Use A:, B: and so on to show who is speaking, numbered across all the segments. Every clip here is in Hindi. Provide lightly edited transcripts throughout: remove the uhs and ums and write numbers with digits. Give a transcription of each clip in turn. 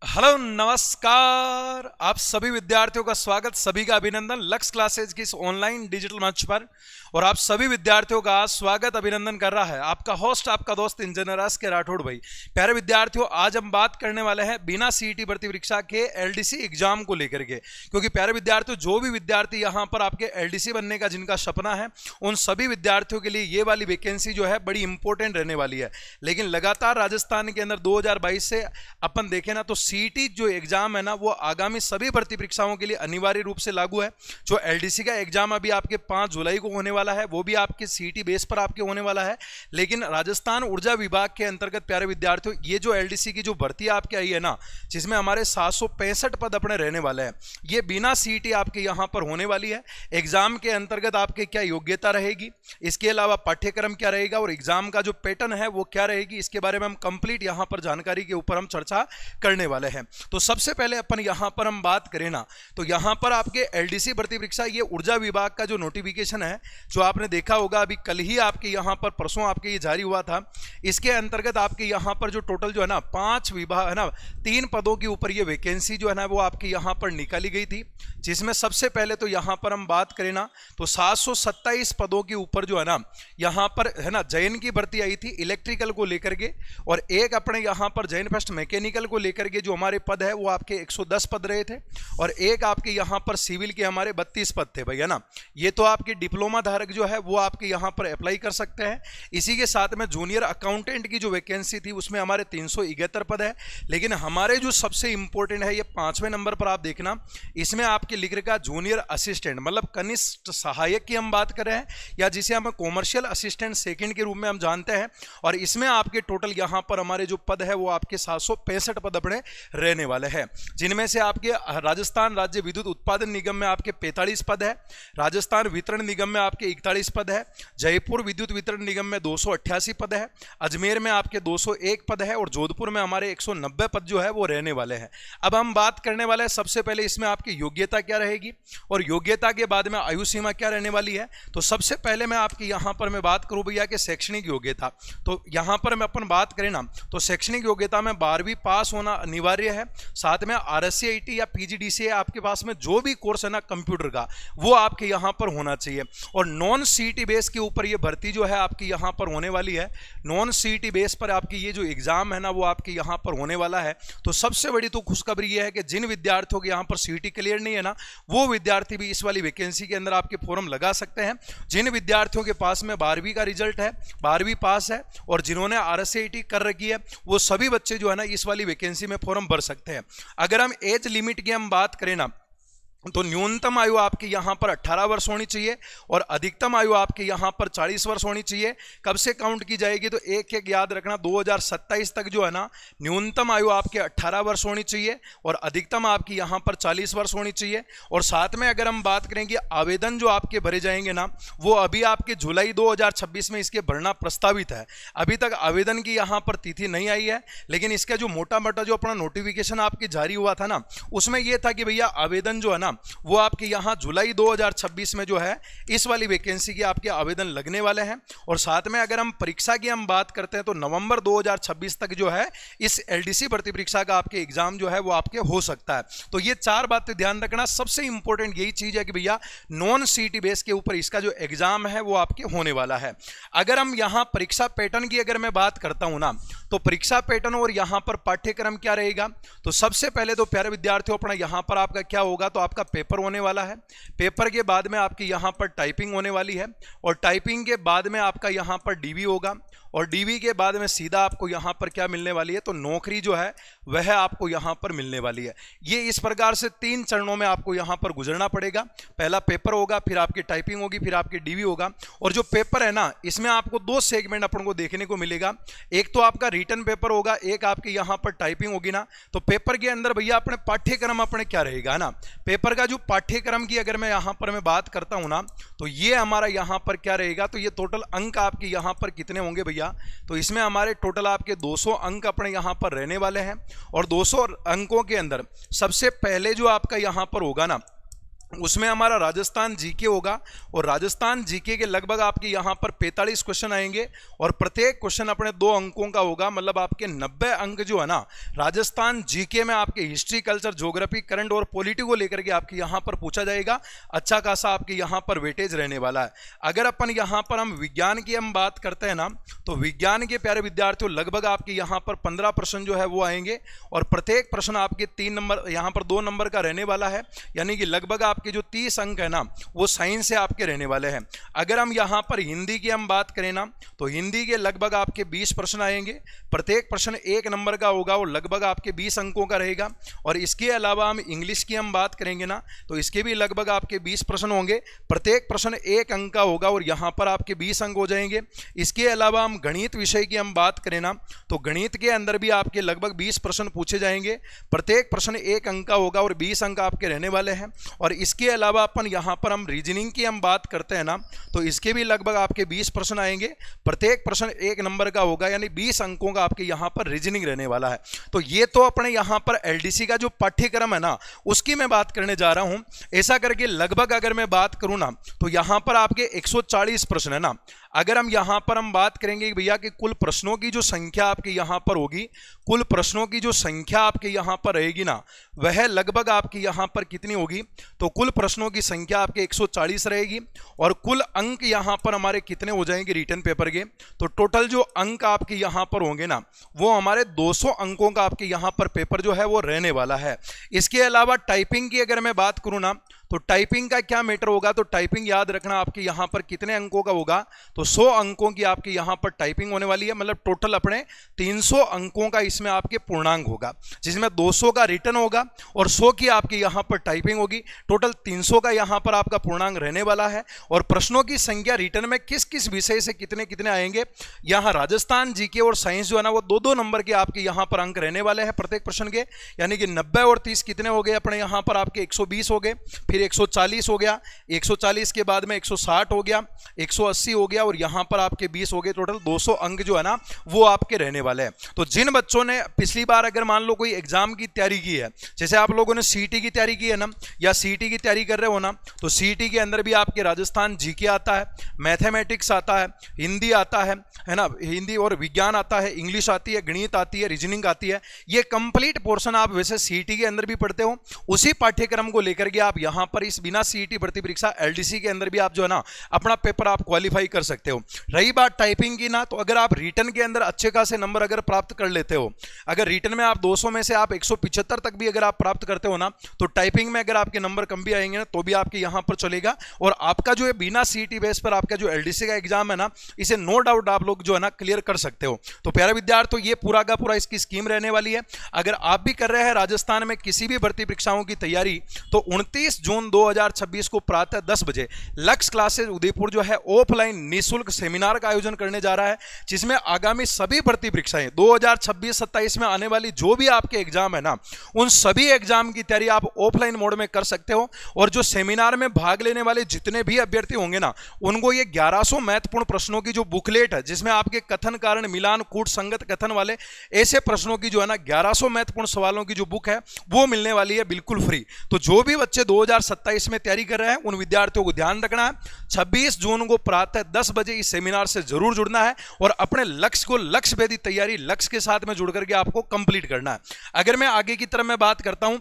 A: हेलो नमस्कार। आप सभी विद्यार्थियों का स्वागत, सभी का अभिनंदन लक्स क्लासेज की इस ऑनलाइन डिजिटल मंच पर। और आप सभी विद्यार्थियों का स्वागत अभिनंदन कर रहा है आपका होस्ट, आपका दोस्त इंजीनियर एस के राठौड़ भाई। प्यारे विद्यार्थियों, आज हम बात करने वाले हैं बिना सीईटी भर्ती परीक्षा के एलडीसी एग्जाम को लेकर के। क्योंकि प्यारे विद्यार्थियों, जो भी विद्यार्थी यहाँ पर आपके एलडीसी बनने का जिनका सपना है, उन सभी विद्यार्थियों के लिए ये वाली वैकेंसी जो है बड़ी इंपॉर्टेंट रहने वाली है। लेकिन लगातार राजस्थान के अंदर 2022 से अपन देखें ना, तो सीईटी जो एग्जाम है ना, वो आगामी सभी भर्ती परीक्षाओं के लिए अनिवार्य रूप से लागू है। जो एलडीसी का एग्जाम अभी आपके 5 जुलाई को होने वाला है, वो भी आपके सीईटी बेस पर आपके होने वाला है। लेकिन राजस्थान ऊर्जा विभाग के अंतर्गत प्यारे विद्यार्थियों, ये जो एलडीसी की जो भर्ती आपके आई है ना, जिसमें हमारे 765 पद अपने रहने वाले हैं, ये बिना सीईटी आपके यहां पर होने वाली है। एग्जाम के अंतर्गत आपके क्या योग्यता रहेगी, इसके अलावा पाठ्यक्रम क्या रहेगा और एग्जाम का जो पैटर्न है वो क्या रहेगी, इसके बारे में हम कंप्लीट यहां पर जानकारी के ऊपर हम चर्चा करने वाले हैं। तो सबसे पहले अपन यहां पर हम बात करें ना, तो यहां पर आपके एलडीसी भर्ती परीक्षा, ये ऊर्जा विभाग का जो नोटिफिकेशन है, जो आपने देखा होगा अभी कल ही आपके यहां पर, परसों आपके ये जारी हुआ था। इसके अंतर्गत आपके यहां पर जो टोटल जो है ना 5 विभाग है ना, 3 पदों के ऊपर ये वैकेंसी जो है ना वो आपके यहां पर निकाली गई थी। जिसमें सबसे पहले तो यहां पर हम बात करें ना, तो 727 पदों के ऊपर जो है ना यहां पर है ना जैन की भर्ती आई थी इलेक्ट्रिकल को लेकर के, और एक अपने यहां पर जैन फर्स्ट मैकेनिकल को लेकर के जो हमारे पद है वो आपके 110 पद रहे थे, और एक आपके यहां पर सिविल के हमारे 32 पद थे भाई, है ना। ये तो आपके डिप्लोमा धारक जो है वो आपके यहां पर अप्लाई कर सकते हैं। इसी के साथ में जूनियर अकाउंटेंट की जो वैकेंसी थी उसमें हमारे 371 पद है। लेकिन हमारे जो सबसे इंपॉर्टेंट है, ये 5वें नंबर पर आप देखना, इसमें आपके लिख रखा जूनियर असिस्टेंट, मतलब कनिष्ठ सहायक की हम बात कर रहे हैं, या जिसे हम कॉमर्शियल असिस्टेंट सेकंड के रूप में हम जानते हैं। और इसमें आपके टोटल यहां पर हमारे जो पद है वो आपके 765 पद अपने रहने वाले हैं। जिनमें से आपके राजस्थान राज्य विद्युत उत्पादन निगम में आपके 45 पद है, राजस्थान वितरण निगम में आपके 41 पद है, जयपुर विद्युत वितरण निगम में 288 पद है, अजमेर में आपके 201 पद है, और जोधपुर में हमारे 190 पद जो है वो रहने वाले हैं। अब हम बात करने वाले हैं सबसे पहले इसमें आपकी योग्यता क्या रहेगी, और योग्यता के बाद में आयु सीमा क्या रहने वाली है। तो सबसे पहले मैं आपकी यहां पर मैं बात करूं भैया कि शैक्षणिक योग्यता, तो यहां पर मैं अपन बात करें ना, तो शैक्षणिक योग्यता में 12वीं पास होना अनिवार्य है। साथ में आरएससीआईटी या पीजीडीसीए आपके पास में जो भी कोर्स है ना कंप्यूटर का, वो आपके यहां पर होना चाहिए। और नॉन सीईटी बेस के ऊपर ये भर्ती जो है आपकी यहां पर होने वाली है। नॉन सीईटी बेस पर आपकी ये जो एग्जाम है ना वो आपके यहां पर होने वाला है। तो सबसे बड़ी तो खुशखबरी ये है कि जिन विद्यार्थियों के यहां पर सीईटी क्लियर नहीं है ना, वो विद्यार्थी भी इस वाली वैकेंसी के अंदर आपके फॉर्म लगा सकते हैं। जिन विद्यार्थियों के पास में 12वीं का रिजल्ट है, 12वीं पास है, और जिन्होंने आरएससीआईटी कर रखी है, वो सभी बच्चे जो है ना इस वाली वैकेंसी में फॉर्म भर सकते हैं। अगर हम एज लिमिट की हम बात करें ना, तो न्यूनतम आयु आपकी यहां पर 18 वर्ष होनी चाहिए, और अधिकतम आयु आपके यहां पर 40 वर्ष होनी चाहिए। कब से काउंट की जाएगी, तो एक एक याद रखना, 2027 तक जो है ना न्यूनतम आयु आपके 18 वर्ष होनी चाहिए, और अधिकतम आपकी यहां पर 40 वर्ष होनी चाहिए। और साथ में अगर हम बात करेंगे आवेदन जो आपके भरे जाएंगे ना, वो अभी आपके जुलाई 2026 में इसके भरना प्रस्तावित है। अभी तक आवेदन की यहां पर तिथि नहीं आई है, लेकिन इसका जो मोटा मोटा जो अपना नोटिफिकेशन आपके जारी हुआ था ना, उसमें यह था कि भैया आवेदन जो है ना वो आपके यहां जुलाई 2026 में जो है इस वाली वैकेंसी के आपके आवेदन लगने वाले हैं। और साथ में अगर हम परीक्षा की हम बात करते हैं, तो नवंबर 2026 तक जो है इस एलडीसी भर्ती परीक्षा का आपके एग्जाम जो है वो आपके हो सकता है। तो ये 4 बातें ध्यान रखना। सबसे इंपॉर्टेंट यही चीज है कि भैया नॉन सीईटी बेस के ऊपर इसका जो एग्जाम है वो आपके होने वाला है। अगर हम यहां परीक्षा पैटर्न की अगर मैं बात करता हूं ना, तो परीक्षा पैटर्न और यहां पर पाठ्यक्रम क्या रहेगा, तो सबसे पहले तो प्यारे विद्यार्थियों अपना यहां पर आपका क्या होगा, तो आपका पेपर होने वाला है। पेपर के बाद में आपकी यहां पर टाइपिंग होने वाली है, और टाइपिंग के बाद में आपका यहां पर डीवी होगा, और डीवी के बाद में सीधा आपको यहां पर क्या मिलने वाली है, तो नौकरी जो है वह आपको यहां पर मिलने वाली है। ये इस प्रकार से 3 चरणों में आपको यहां पर गुजरना पड़ेगा। पहला पेपर होगा, फिर आपकी टाइपिंग होगी, फिर आपकी डीवी होगा। और जो पेपर है ना, इसमें आपको 2 सेगमेंट अपन को देखने को मिलेगा। एक तो आपका रिटन पेपर होगा, एक आपकी यहां पर टाइपिंग होगी ना। तो पेपर के अंदर भैया अपने पाठ्यक्रम अपने क्या रहेगा ना, पेपर का जो पाठ्यक्रम की अगर मैं यहां पर मैं बात करता हूं ना, तो ये हमारा यहां पर क्या रहेगा, तो ये टोटल अंक आपके यहां पर कितने होंगे भैया, तो इसमें हमारे टोटल आपके 200 अंक अपने यहां पर रहने वाले हैं। और 200 अंकों के अंदर सबसे पहले जो आपका यहां पर होगा ना, उसमें हमारा राजस्थान जीके होगा और राजस्थान जीके के लगभग आपके यहाँ पर 45 क्वेश्चन आएंगे और प्रत्येक क्वेश्चन अपने 2 अंकों का होगा, मतलब आपके 90 अंक जो है ना राजस्थान जीके में आपके हिस्ट्री, कल्चर, ज्योग्राफी, करंट और पॉलिटी को लेकर के आपके यहाँ पर पूछा जाएगा। अच्छा खासा आपके यहाँ पर वेटेज रहने वाला है। अगर अपन यहाँ पर हम विज्ञान की हम बात करते हैं ना, तो विज्ञान के प्यारे विद्यार्थियों लगभग आपके यहाँ पर 15 प्रश्न जो है वो आएंगे और प्रत्येक प्रश्न आपके 3 नंबर, यहाँ पर 2 नंबर का रहने वाला है, यानी कि लगभग आपके जो 30 अंक है ना वो साइंस से आपके रहने वाले हैं। अगर हम यहाँ पर हिंदी की हम बात करें ना, तो हिंदी के लगभग आपके 20 प्रश्न आएंगे, प्रत्येक प्रश्न 1 नंबर का होगा और लगभग आपके 20 अंकों का रहेगा। और इसके अलावा हम इंग्लिश की हम बात करेंगे ना, तो इसके भी लगभग आपके 20 प्रश्न होंगे, प्रत्येक प्रश्न 1 अंक का होगा और यहाँ पर आपके 20 अंक हो जाएंगे। इसके अलावा हम गणित विषय की हम बात करें ना, तो गणित के अंदर भी आपके लगभग 20 प्रश्न पूछे जाएंगे, प्रत्येक प्रश्न 1 अंक का होगा और 20 अंक आपके रहने वाले हैं। और इसके अलावा अपन यहाँ पर हम रीजनिंग की हम बात करते हैं ना, तो इसके भी लगभग आपके 20 प्रश्न आएंगे, प्रत्येक प्रश्न 1 नंबर का होगा, यानी 20 अंकों का आपके यहाँ पर रीजनिंग रहने वाला है। तो ये तो अपने यहाँ पर एलडीसी का जो पाठ्यक्रम है ना उसकी मैं बात करने जा रहा हूँ। ऐसा करके लगभग अगर मैं बात करूँ ना, तो यहाँ पर आपके 140 प्रश्न है ना। अगर हम यहाँ पर हम बात करेंगे भैया कि कुल प्रश्नों की जो संख्या आपके यहाँ पर होगी, कुल प्रश्नों की जो संख्या आपके यहाँ पर रहेगी ना, वह लगभग आपके यहाँ पर कितनी होगी, तो कुल प्रश्नों की संख्या आपके 140 रहेगी और कुल अंक यहाँ पर हमारे कितने हो जाएंगे रिटन पेपर के, तो टोटल जो अंक आपके यहाँ पर होंगे ना वो हमारे 200 अंकों का आपके यहाँ पर पेपर जो है वो रहने वाला है। इसके अलावा टाइपिंग की अगर मैं बात करूँ ना, तो टाइपिंग का क्या मैटर होगा, तो टाइपिंग याद रखना आपके यहाँ पर कितने अंकों का होगा, तो 100 अंकों की आपके यहाँ पर टाइपिंग होने वाली है, मतलब टोटल अपने 300 अंकों का इसमें आपके पूर्णांक होगा, जिसमें 200 का रिटन होगा और 100 की आपके यहाँ पर टाइपिंग होगी। टोटल 300 का यहाँ पर आपका पूर्णांक रहने वाला है। और प्रश्नों की संख्या रिटन में किस किस विषय से कितने कितने आएंगे, यहाँ राजस्थान जीके और साइंस जो है ना वो 2-2 नंबर के आपके यहाँ पर अंक रहने वाले हैं प्रत्येक प्रश्न के, यानी कि 90 और 30 कितने हो गए अपने यहाँ पर आपके 120 हो गए, फिर 140 हो गया, 140 के बाद में 160 हो गया, 180 हो गया और यहाँ पर आपके 20 हो गए। टोटल 200 अंक जो है ना वो आपके रहने वाले हैं। तो जिन बच्चों ने पिछली बार अगर मान लो कोई एग्जाम की तैयारी की है, जैसे आप लोगों ने सीईटी की तैयारी की है ना, या सीईटी की तैयारी कर रहे हो ना, तो सीईटी के अंदर भी आपके राजस्थान जीके आता है, मैथमेटिक्स आता है, हिंदी आता है ना, हिंदी और विज्ञान आता है, इंग्लिश आती है, गणित आती है, रीजनिंग आती है। ये कंप्लीट पोर्शन आप वैसे सीईटी के अंदर भी पढ़ते हो, उसी पाठ्यक्रम को लेकर के आप यहाँ पर इस बिना सीईटी भर्ती परीक्षा एलडीसी के अंदर भी आप जो है ना अपना पेपर आप क्वालिफाई कर सकते हो। रही बात टाइपिंग की ना, तो अगर आप रिटन के अंदर अच्छे खासे नंबर अगर प्राप्त कर लेते हो, अगर रिटन में आप 200 में से आप 175 तक भी अगर आप प्राप्त करते हो ना, तो टाइपिंग में अगर आपके नंबर कम भी आएंगे ना तो भी आपके यहाँ पर चलेगा। और आपका जो है बिना सीईटी बेस पर आपका जो एलडीसी का एग्जाम है ना, इसे नो डाउट आप लोग जो है ना क्लियर कर सकते हो। तो प्यारे विद्यार्थियों, ये पूरा का पूरा इसकी स्कीम रहने वाली है। अगर आप भी कर रहे हैं राजस्थान में किसी भी भर्ती परीक्षाओं की तैयारी, तो 29 जून 2026 को प्रातः 10 बजे लक्ष्य क्लासेज उदयपुर जो है ऑफलाइन निःशुल्क सेमिनार का आयोजन करने जा रहा है, जिसमें आगामी सभी भर्ती परीक्षाएं 2026-27 में आने वाली जो भी आपके एग्जाम है ना, उन सभी एग्जाम की तैयारी आप ऑफलाइन मोड में कर सकते हो। और जो सेमिनार में भाग लेने वाले जितने भी अभ्यर्थी होंगे ना, उनको ये 1100 महत्वपूर्ण प्रश्नों की जो बुकलेट है, जिसमें आपके कथन, कारण, मिलान, कूट, संगत कथन वाले ऐसे प्रश्नों की जो है ना 1100 महत्वपूर्ण सवालों की जो बुक है वो मिलने वाली है बिल्कुल फ्री। तो जो भी बच्चे 2027 में तैयारी कर रहे हैं उन विद्यार्थियों को ध्यान रखना है, 26 जून को प्रातः 10 बजे इस सेमिनार से जरूर जुड़ना है और अपने लक्ष्य को, लक्ष्य भेदी तैयारी लक्ष्य के साथ में जुड़ करके आपको कंप्लीट करना है। अगर मैं आगे की तरफ मैं बात करता हूं,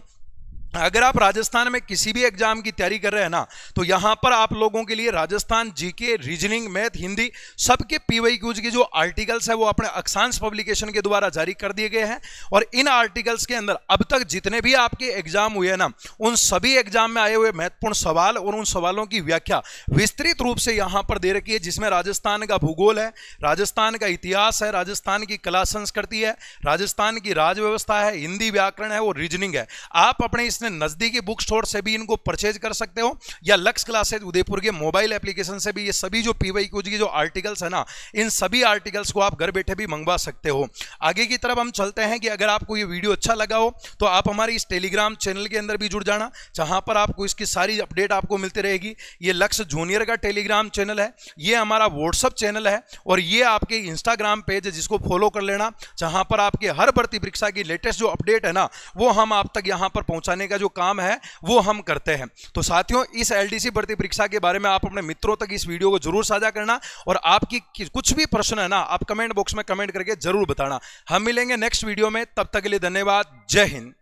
A: अगर आप राजस्थान में किसी भी एग्जाम की तैयारी कर रहे हैं ना, तो यहां पर आप लोगों के लिए Rajasthan GK, reasoning, math, Hindi सबके पीवाईक्यूज के जो आर्टिकल्स है वो अपने अक्षांश पब्लिकेशन के द्वारा जारी कर दिए गए हैं। और इन आर्टिकल्स के अंदर अब तक जितने भी आपके एग्जाम हुए हैं ना, उन सभी एग्जाम में आए हुए महत्वपूर्ण सवाल और उन सवालों की व्याख्या विस्तृत रूप से यहां पर दे रखी है, जिसमें राजस्थान का भूगोल है, राजस्थान का इतिहास है, राजस्थान की कला संस्कृति है, राजस्थान की राज व्यवस्था है, हिंदी व्याकरण है और रीजनिंग है। आप अपने नजदीकी बुक स्टोर से भी इनको परचेज कर सकते हो, या लक्ष्य क्लासेज उदयपुर के मोबाइल एप्लीकेशन से भी ये सभी जो पीवाईक्यूज की जो आर्टिकल्स है ना, इन सभी आर्टिकल्स को आप घर बैठे भी मंगवा सकते हो। आगे की तरफ हम चलते हैं कि अगर आपको ये वीडियो अच्छा लगा हो तो आप हमारे इस टेलीग्राम चैनल के अंदर भी जुड़ जाना, जहां पर आपको इसकी सारी अपडेट आपको मिलती रहेगी। ये लक्ष्य जूनियर का टेलीग्राम चैनल है, ये हमारा व्हाट्सअप चैनल है और ये आपके इंस्टाग्राम पेज है, जिसको फॉलो कर लेना, जहां पर आपके हर भर्ती परीक्षा की लेटेस्ट जो अपडेट है ना वो हम आप तक यहां पर पहुंचाने का का जो काम है वो हम करते हैं। तो साथियों, इस एलडीसी भर्ती परीक्षा के बारे में आप अपने मित्रों तक इस वीडियो को जरूर साझा करना, और आपकी कुछ भी प्रश्न है ना, आप कमेंट बॉक्स में कमेंट करके जरूर बताना। हम मिलेंगे नेक्स्ट वीडियो में, तब तक के लिए धन्यवाद। जय हिंद।